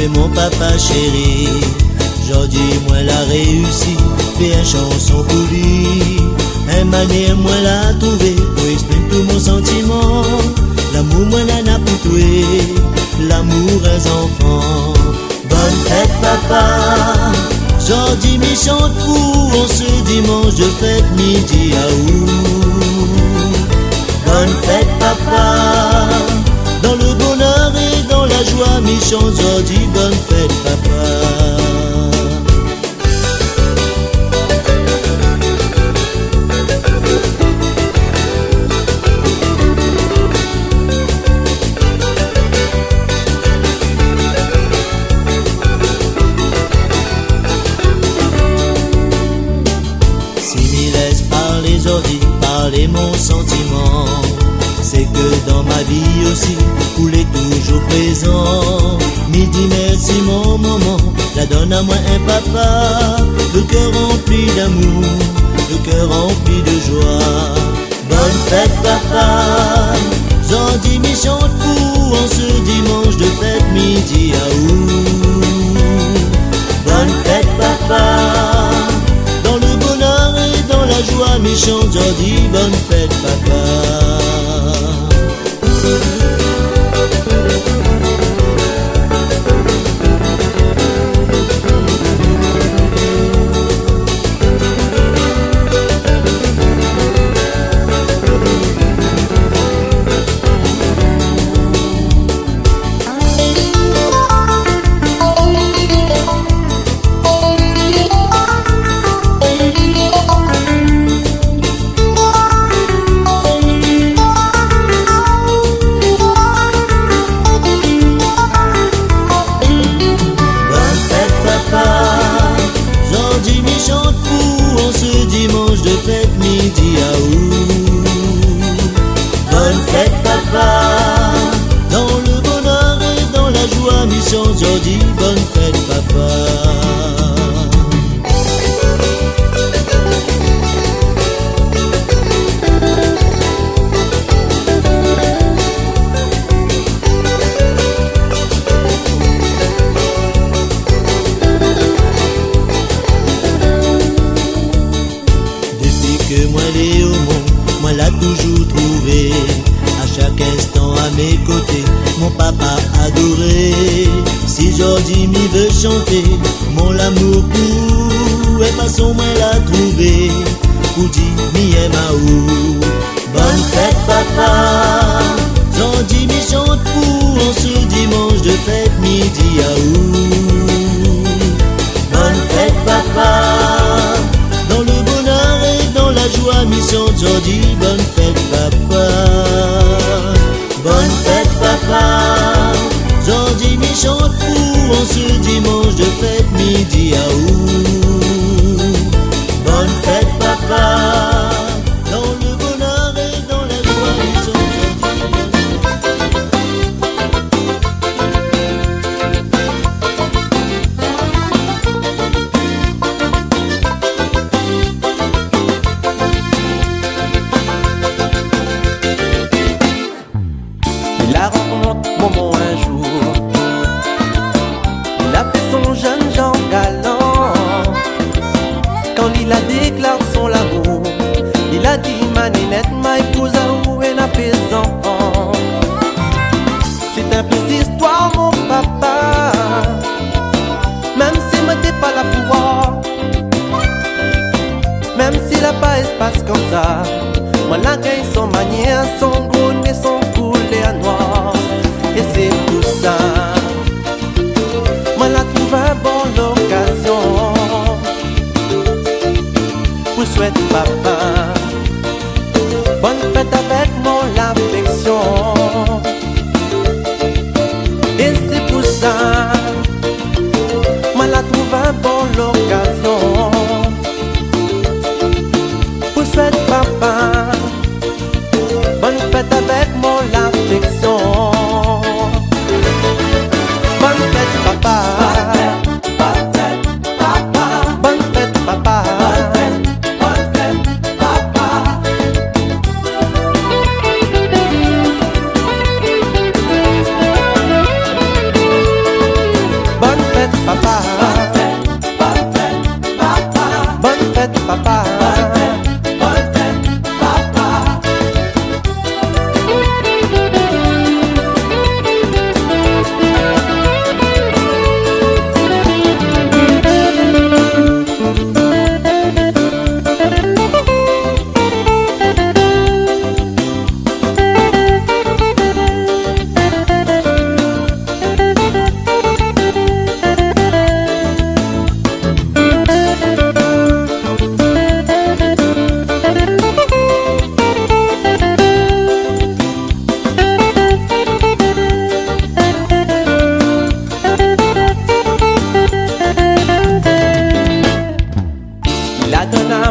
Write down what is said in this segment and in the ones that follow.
es mon papa chéri. Aujourd'hui, moi la réussi, fais une chanson pour lui. Un manière, moi la trouvé, pour exprimer tout mon sentiment. L'amour, moi n'a pour toi, l'amour est enfant. Bonne fête, papa. Aujourd'hui, me chante pour on ce dimanche de fête midi à où. Bonne fête, papa. Dans le bonheur et dans la joie, me chante aujourd'hui, bonne fête, papa. Parler mon sentiment, c'est que dans ma vie aussi, vous est toujours présent. Midi merci mon maman, la donne à moi un papa, le cœur rempli d'amour, le cœur rempli de joie. Bonne fête papa, j'en dis mes chante pour en ce dimanche de fête midi à où. Bonne fête papa. La joie méchante, aujourd'hui, bonne fête, papa. Dimanche de fête midi à où. Bonne fête papa. Dans le bonheur et dans la joie, mission aujourd'hui, bonne fête papa. Moi l'a toujours trouvé, à chaque instant à mes côtés, mon papa adoré. Si aujourd'hui m'y veut chanter, mon amour pour, et façon moi l'a trouvé, pour dire m'y aime à où. Bonne fête papa, aujourd'hui m'y chante pour en ce dimanche de fête midi à où. Bonne fête papa. Dans le bonheur et dans la joie, mission aujourd'hui, bonne fête papa. Bonne fête papa. Aujourd'hui, me chante pour en ce dimanche de fête midi à où. Bonne fête papa. Dans le bonheur et dans la joie, mission La rencontre, moment un jour, il a fait son jeune Jean galant. Quand il a déclaré son amour, il a dit ma nénette, ma épouse à où elle a fait des enfants. C'est un peu d'histoire mon papa, même si moi t'es pas là pour voir. Même s'il a pas espace comme ça, moi la gagne son manière, son gros nez, son coulé à noir. Et c'est pour ça, moi la trouve un bon occasion pour souhaiter papa bonne fête avec mon affection. Et c'est pour ça, moi la trouve un bon occasion pour souhaiter papa bonne fête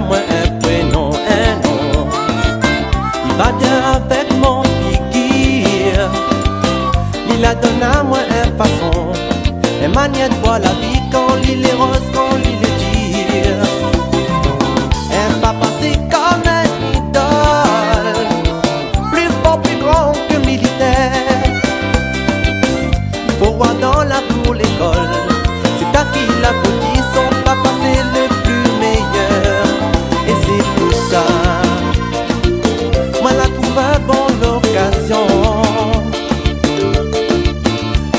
moi un prénom, un nom. Il va bien avec mon figure. Il a donné à moi une façon, une manière de voir la vie quand il est rose, quand il est dire. Un papa c'est comme un idole, plus fort, plus grand que militaire. Il faut voir dans la cour l'école, c'est à qui la petite, son papa c'est le plus meilleur. Et c'est pour ça, moi la trouve un bon l'occasion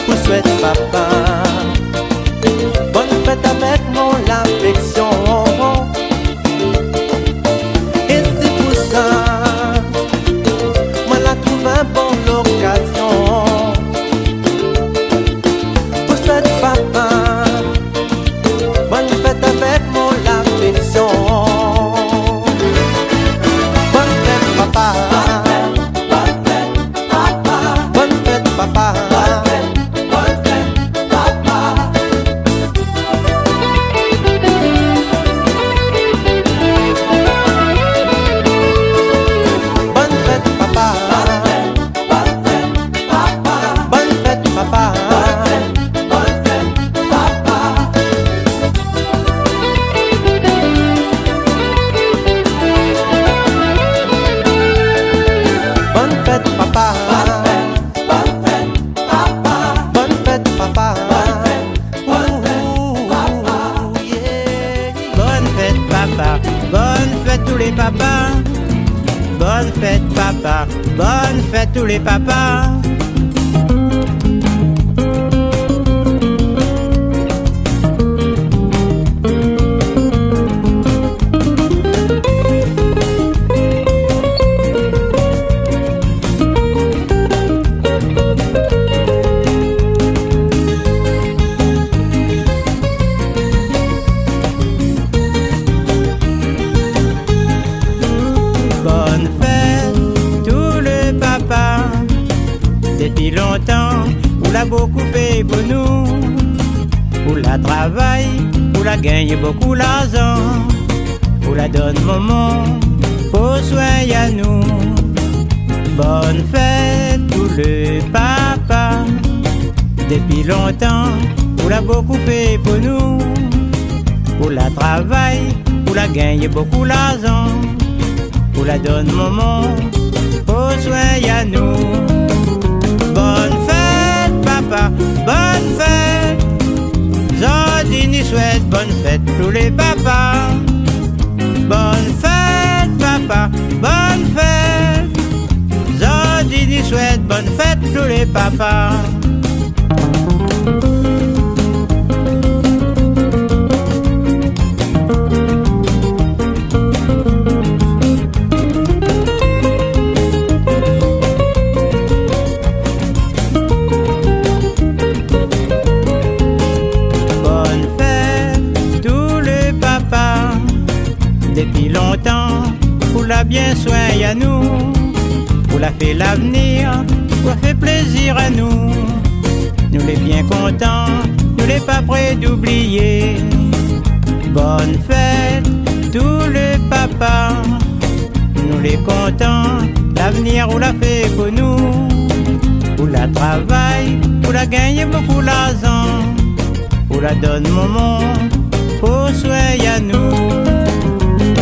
pour souhaiter papa bonne fête avec mon affection. Et c'est pour ça, moi la trouve un bon l'occasion pour souhaiter papa bonne fête avec mon affection. Bonne fête papa, bonne fête papa, bonne fête papa. Bonne fête papa, bonne fête tous les papas. Depuis longtemps, on l'a beaucoup fait pour nous. On la travaille, on la gagne beaucoup l'argent. On la donne maman, pour soin à nous. Bonne fête pour le papa. Depuis longtemps, on l'a beaucoup fait pour nous. On la travaille, on la gagne beaucoup l'argent. On la donne maman, pour soin à nous. Bonne fête papa, bonne fête. Zodini souhaite bonne fête tous les papas. Bonne fête papa, bonne fête. Zodini souhaite bonne fête tous les papas. Depuis longtemps, pour la bien soin à nous, pour la fait l'avenir, pour la fait plaisir à nous. Nous les bien contents, nous les pas prêts d'oublier. Bonne fête, tous les papas, nous les contents, l'avenir on la fait pour nous. Pour la travail, pour la gagner beaucoup l'argent, pour la donne maman, pour soin à nous.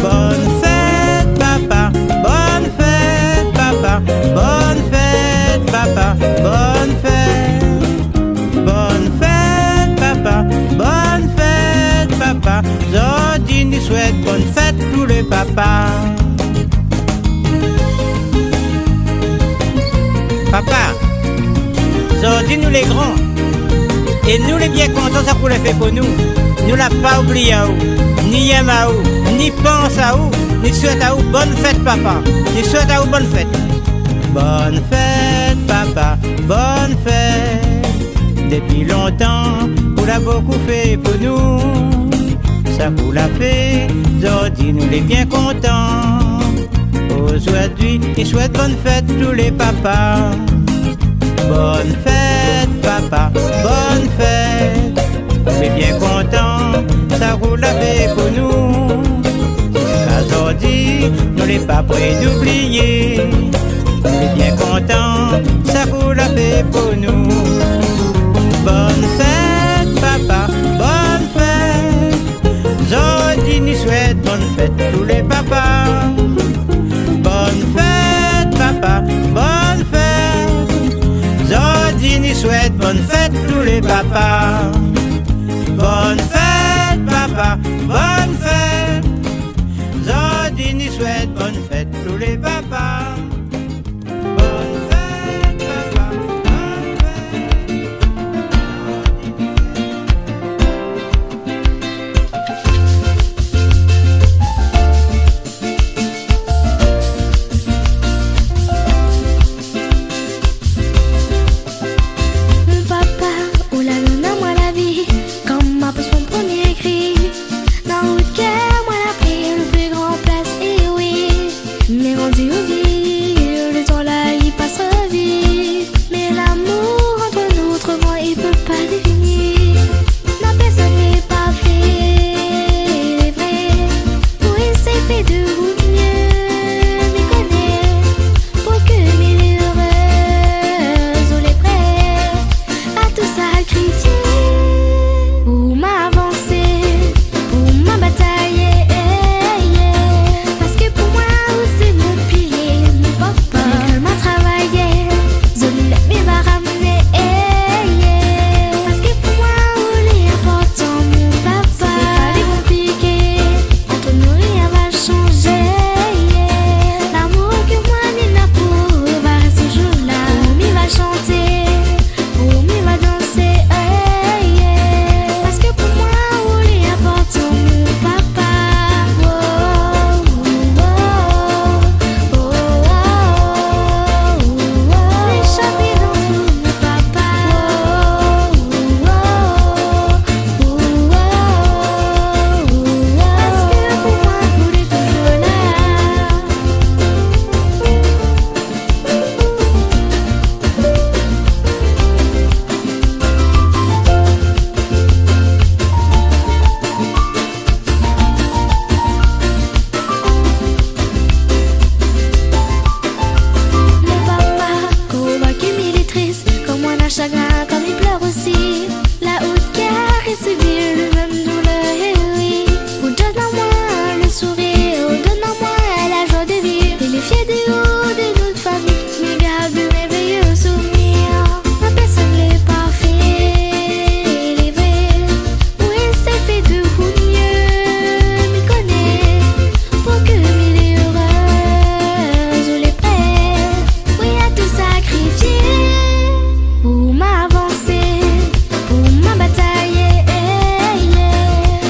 Bonne fête papa, bonne fête papa, bonne fête papa, bonne fête. Bonne fête papa, bonne fête papa. Zodini souhaite bonne fête tous les papas. Papa, Zodini nous les grands, et nous les bien contents ça pour les fait pour nous. Nous l'a pas oublié à où, ni aime à où, ni pense à où, ni souhaite à où. Bonne fête papa, ni souhaite à où bonne fête. Bonne fête papa, bonne fête. Depuis longtemps, vous l'a beaucoup fait pour nous. Ça vous l'a fait, Zodi nous les bien contents. Aujourd'hui, il souhaite bonne fête tous les papas. Bonne fête papa, bonne fête. On est bien content, ça roule la paix pour nous. Jusqu'à aujourd'hui, nous les pas prêts d'oublier. Nous les bien contents, ça vous l'a fait pour nous. Bonne fête, papa, bonne fête. Aujourd'hui, nous souhaite bonne fête tous les papas. Bonne fête, papa, bonne fête. Aujourd'hui, nous souhaite bonne fête tous les papas. Bonne fête, papa, bonne fête. Aujourd'hui, nous souhaite bonne fête tous les papas. Bonne fête, papa, bonne fête. Mon papa, oh là, donne-moi la vie, comme ma pose mon premier cri. Dans le cœur, moi la pris le plus grand place, et oui. Mais rendu au vide, le temps là il passe vite. Mais l'amour entre nous, autrement il peut pas définir. Non, personne n'est parfait, il est vrai. Oui, c'est fait de vous mieux m'y connaître. Pour que m'il est heureuse, on est prêt à tout sacrifier. Pour m'avancer, pour ma bataille, parce que pour moi, c'est mon pilier, mon papa. L'école m'a travaillé, Zoli mais va ramener, parce que pour moi, il est important, mon papa. C'est compliqué, entre nous rien va changer. L'amour que moi, Nina pour va rester toujours là. Pour va chanter, pour va danser, parce que pour moi, il est important, mon papa. Les chapis dansent pour mon papa. Parce que pour moi, il est toujours là. Mon papa, convaincu, il est triste, comme moi, d'un chagrin, comme il pleure aussi. La haute cœur et subir le même douleur, et oui. Ou donne-moi le sourire, ou donne-moi la joie de vivre. Il est fier du haut de notre famille, mais garde de merveilleux souvenirs. Ma personne n'est parfait, il est vrai. Oui, c'est fait de vous mieux m'y connaître. Pour que m'il est heureuse, on est prêt, oui, à tout sacrifier. Pour m'avancer, pour ma bataille,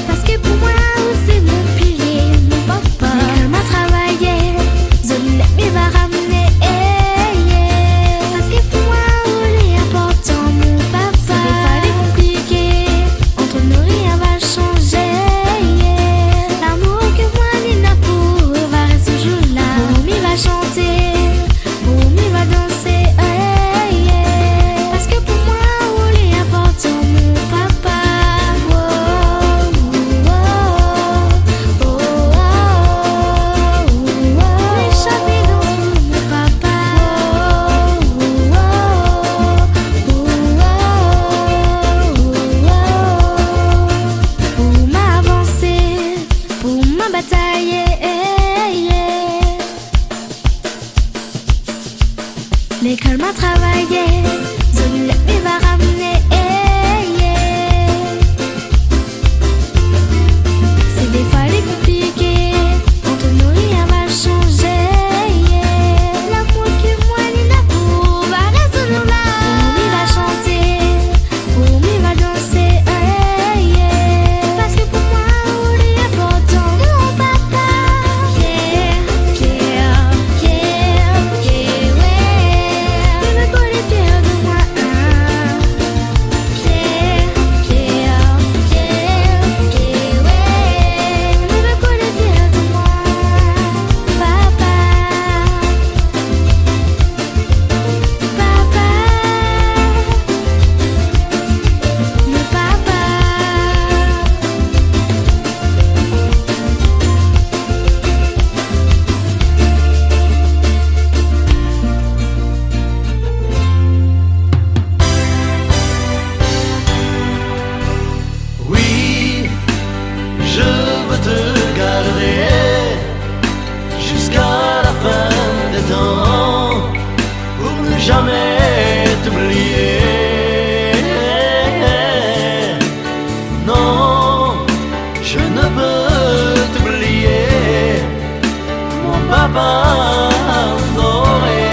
parce que pour moi, c'est mon pilier, mon papa. L'école m'a travaillé, Zoli mais va ramener, parce que pour moi, il est important, mon papa. C'est compliqué, entre nous rien va changer. L'amour que moi, Nina pour va rester toujours là. Pour va chanter, pour va danser, parce que pour moi, il est important, mon papa. Les chapis dansent pour mon papa. Pour m'avancer, pour ma bataille, l'école m'a travaillé, Zoli mais va ramener, c'est des fois les compliqués, entre nous rien va changer. L'amour que moi, Nina pour va rester toujours là. Pour va chanter, pour va danser, parce que pour moi, il est important, mon papa. Fier, fier, fier, fier, ouais. Il me connaît fier de moi. te garder jusqu'à la fin des temps pour ne jamais t'oublier. Non, je ne peux t'oublier, mon papa adoré.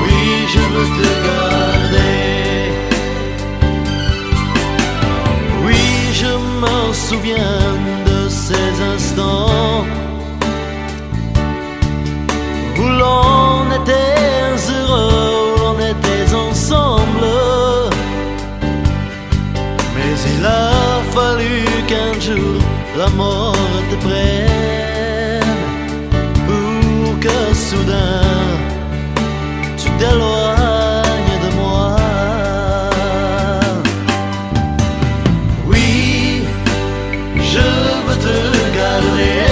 Oui, je veux te garder. Oui, je me souviens de ces instants où l'on était heureux, où l'on était ensemble. Mais il a fallu qu'un jour la mort te prenne pour que soudain tu t'éloignes de moi. Oui, je veux te garder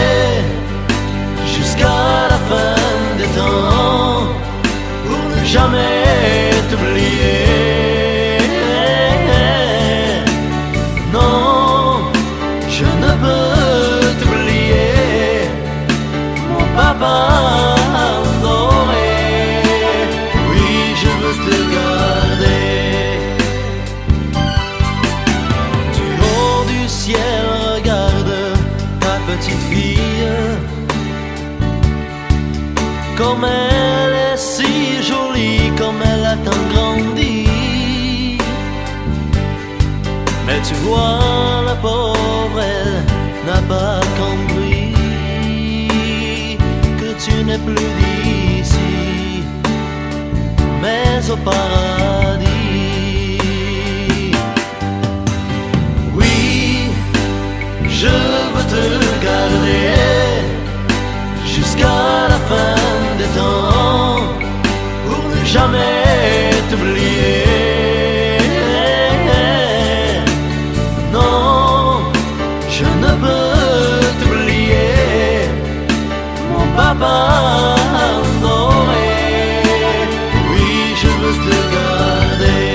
jusqu'à la fin des temps pour ne jamais t'oublier. Non, je ne peux t'oublier, mon papa adoré. Oui, je veux te garder. Du haut du ciel, regarde ta petite fille, comme elle est si jolie, comme elle a tant grandi. Mais tu vois, la pauvre, elle n'a pas compris que tu n'es plus d'ici, mais au paradis. Oui, je veux te garder jusqu'à la fin des temps pour ne jamais t'oublier. Non, je ne peux t'oublier, mon papa adoré. Oui, je veux te garder.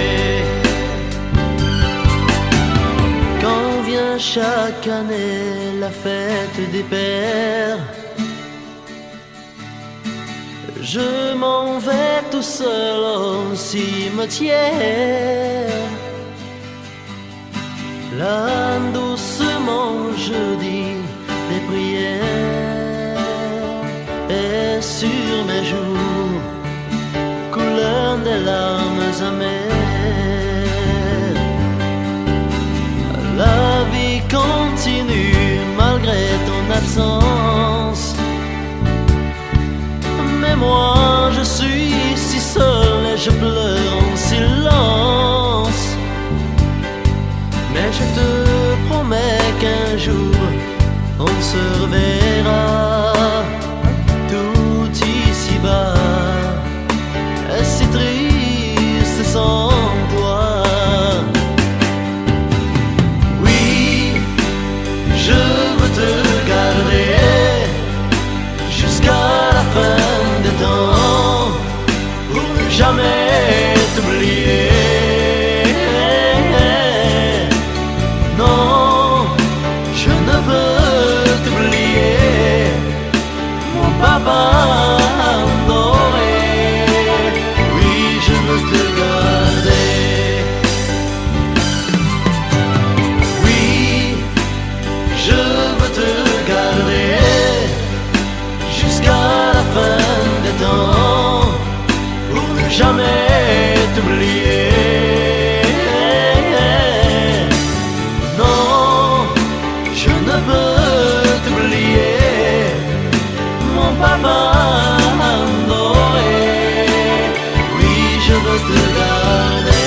Quand vient chaque année la fête des pères, je m'en vais tout seul au cimetière. Là, doucement, je dis des prières, et sur mes joues coulent des larmes amères. La vie continue malgré ton absence, mais moi je suis si seul et je pleure en silence. Mais je te promets qu'un jour on se reverra. Tout ici-bas est si triste sans toi. Oui, je veux te garder jusqu'à la fin des temps pour ne jamais t'oublier. Non, je ne peux t'oublier, mon papa adoré. Oui, je veux te garder. Oui, je veux te garder jusqu'à la fin des temps pour ne jamais t'oublier. Non, je ne peux t'oublier, mon papa adoré. Oui, je veux te garder.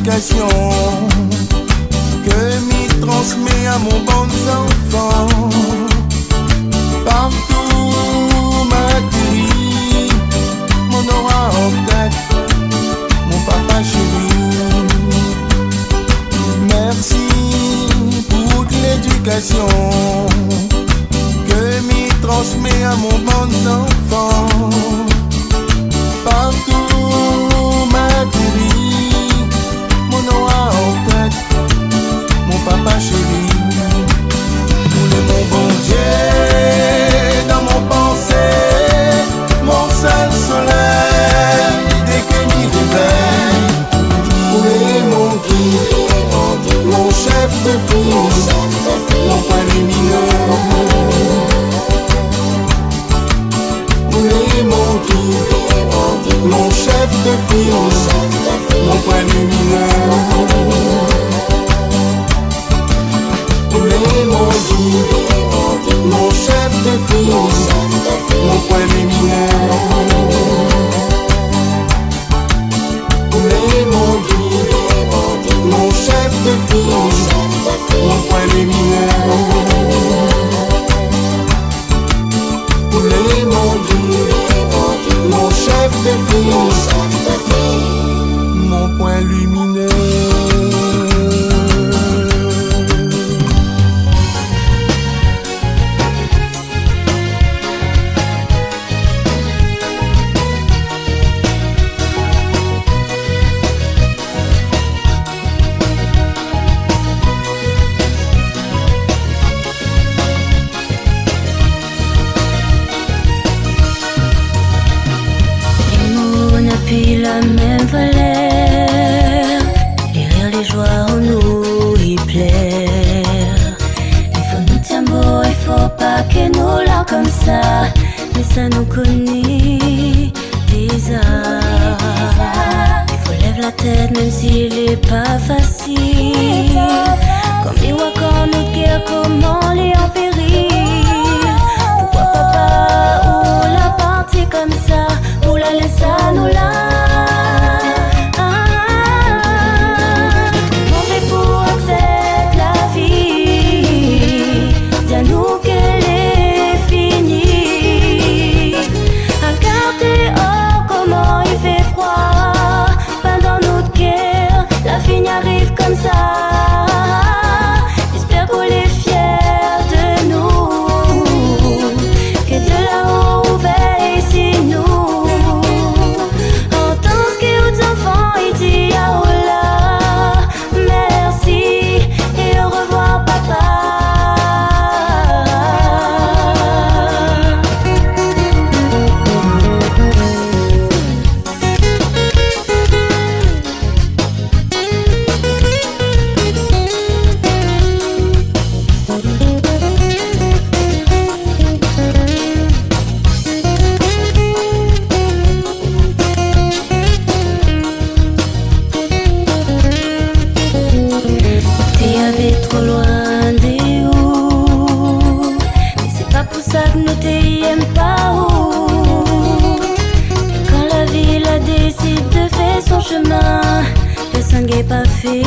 l'éducation que m'y transmet à mon bon enfant. Partout m'atterrit, mon aura en tête, mon papa chéri. Merci pour l'éducation que m'y transmet à mon bon enfant. Partout m'atterrit, mon aura en tête, mon papa chéri. Tous les mots bon Dieu dans mon pensée, mon seul soleil dès que m'y réveille. Tous les mots guide, mon chef de file, mon point lumineux. Tous les mots guide, mon chef de file, mon point lumineux. Tous les mots guide, mon chef de file, mon point lumineux. Tous les mots guide, mon chef de file, mon point lumineux. Tous les mots guide, mon chef de file, mon point lumineux. Puis la même valeur, les rires, les joies en nous y plaire. Il faut nous tenir beau, il faut pas que nous là comme ça, mais ça nous connaît déjà. Il faut lever la tête même s'il est pas facile. Comme il voit quand nous guerre, comment les en périr. Pourquoi papa ou la partie comme ça, ou la laisse à nous là. Comme ça, j'espère qu'on est fiers de nous, que de là-haut on veille si nous entend ce que aux enfants ils disent ah oh là, merci et au revoir papa. Trop loin des hauts, mais c'est pas pour ça que nous t'aime pas haut. Et quand la ville a décidé de faire son chemin, personne n'est pas fait.